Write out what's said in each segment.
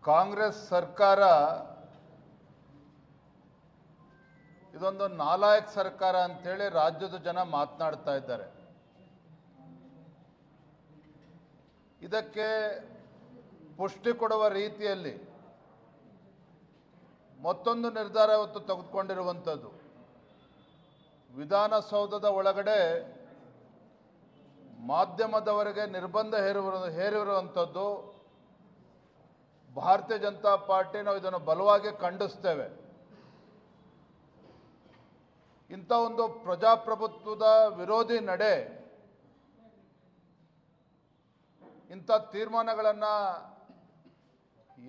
ಕಾಂಗ್ರೆಸ್ ಸರ್ಕಾರ ಇದೊಂದು ನಾಲಾಯಕ್ ಸರ್ಕಾರ ಅಂತೇಳಿ ರಾಜ್ಯದ ಜನ ಮಾತನಾಡ್ತಾ ಇದ್ದಾರೆ. ಇದಕ್ಕೆ ಪುಷ್ಟಿ ಕೊಡುವ ರೀತಿಯಲ್ಲಿ ಮತ್ತೊಂದು ನಿರ್ಧಾರ ಇವತ್ತು ತೆಗೆದುಕೊಂಡಿರುವಂಥದ್ದು, ವಿಧಾನಸೌಧದ ಒಳಗಡೆ ಮಾಧ್ಯಮದವರಿಗೆ ನಿರ್ಬಂಧ ಹೇರಿರುವಂಥದ್ದು ಭಾರತೀಯ ಜನತಾ ಪಾರ್ಟಿ ನಾವು ಇದನ್ನು ಬಲವಾಗಿ ಖಂಡಿಸ್ತೇವೆ. ಇಂಥ ಒಂದು ಪ್ರಜಾಪ್ರಭುತ್ವದ ವಿರೋಧಿ ನಡೆ, ಇಂಥ ತೀರ್ಮಾನಗಳನ್ನು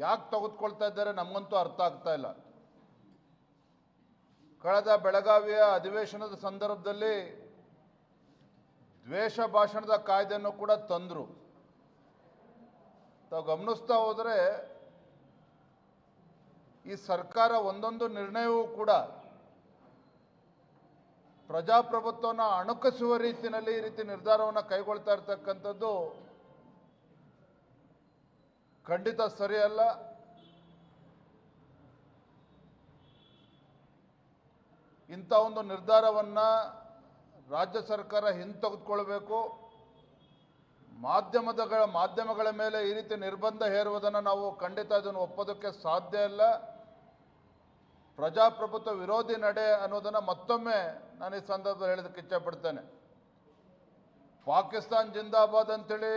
ಯಾಕೆ ತೆಗೆದುಕೊಳ್ತಾ ಇದ್ದಾರೆ ನಮಗಂತೂ ಅರ್ಥ ಆಗ್ತಾ ಇಲ್ಲ. ಕಳೆದ ಬೆಳಗಾವಿಯ ಅಧಿವೇಶನದ ಸಂದರ್ಭದಲ್ಲಿ ದ್ವೇಷ ಭಾಷಣದ ಕಾಯ್ದೆಯನ್ನು ಕೂಡ ತಂದರು. ತಾವು ಗಮನಿಸ್ತಾ ಹೋದರೆ ಈ ಸರ್ಕಾರ ಒಂದೊಂದು ನಿರ್ಣಯವೂ ಕೂಡ ಪ್ರಜಾಪ್ರಭುತ್ವವನ್ನು ಅಣುಕಿಸುವ ರೀತಿಯಲ್ಲಿ ಈ ರೀತಿ ನಿರ್ಧಾರವನ್ನು ಕೈಗೊಳ್ತಾ ಇರ್ತಕ್ಕಂಥದ್ದು ಖಂಡಿತ ಸರಿಯಲ್ಲ. ಇಂಥ ಒಂದು ನಿರ್ಧಾರವನ್ನು ರಾಜ್ಯ ಸರ್ಕಾರ ಹಿಂತೆಗೆದುಕೊಳ್ಬೇಕು. ಮಾಧ್ಯಮಗಳ ಮೇಲೆ ಈ ರೀತಿ ನಿರ್ಬಂಧ ಹೇರುವುದನ್ನು ನಾವು ಖಂಡಿತ ಇದನ್ನು ಒಪ್ಪೋದಕ್ಕೆ ಸಾಧ್ಯ ಇಲ್ಲ. ಪ್ರಜಾಪ್ರಭುತ್ವ ವಿರೋಧಿ ನಡೆ ಅನ್ನೋದನ್ನು ಮತ್ತೊಮ್ಮೆ ನಾನು ಈ ಸಂದರ್ಭದಲ್ಲಿ ಹೇಳೋದಕ್ಕೆ ಇಚ್ಛೆಪಡ್ತೇನೆ. ಪಾಕಿಸ್ತಾನ್ ಜಿಂದಾಬಾದ್ ಅಂತೇಳಿ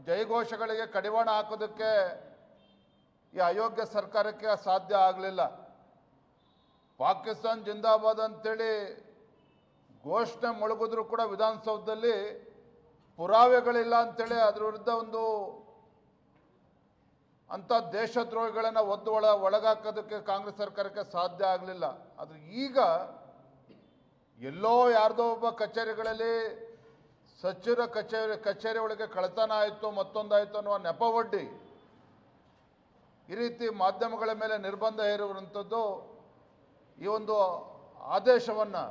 ಜೈಘೋಷಗಳಿಗೆ ಕಡಿವಾಣ ಹಾಕೋದಕ್ಕೆ ಈ ಅಯೋಗ್ಯ ಸರ್ಕಾರಕ್ಕೆ ಸಾಧ್ಯ ಆಗಲಿಲ್ಲ. ಪಾಕಿಸ್ತಾನ್ ಜಿಂದಾಬಾದ್ ಅಂತೇಳಿ ಘೋಷಣೆ ಮೊಳಗಿದ್ರು ಕೂಡ ವಿಧಾನಸೌಧದಲ್ಲಿ ಪುರಾವೆಗಳಿಲ್ಲ ಅಂಥೇಳಿ ಅದ್ರ ವಿರುದ್ಧ ಒಂದು ಅಂಥ ದೇಶದ್ರೋಹಿಗಳನ್ನು ಒಳಗಾಕೋದಕ್ಕೆ ಕಾಂಗ್ರೆಸ್ ಸರ್ಕಾರಕ್ಕೆ ಸಾಧ್ಯ ಆಗಲಿಲ್ಲ. ಆದರೆ ಈಗ ಎಲ್ಲೋ ಯಾರ್ದೋ ಒಬ್ಬ ಕಚೇರಿಗಳಲ್ಲಿ ಸಚಿವರ ಕಚೇರಿ ಒಳಗೆ ಕಳ್ಳತನ ಆಯಿತು, ಮತ್ತೊಂದಾಯಿತು ಅನ್ನುವ ನೆಪವೊಡ್ಡಿ ಈ ರೀತಿ ಮಾಧ್ಯಮಗಳ ಮೇಲೆ ನಿರ್ಬಂಧ ಹೇರುವಂಥದ್ದು, ಈ ಒಂದು ಆದೇಶವನ್ನು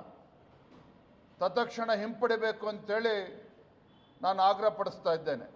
ತತ್ಕ್ಷಣ ಹಿಂಪಡಿಬೇಕು ಅಂತೇಳಿ ನಾನು ಆಗ್ರಹಪಡಿಸ್ತಾ ಇದ್ದೇನೆ.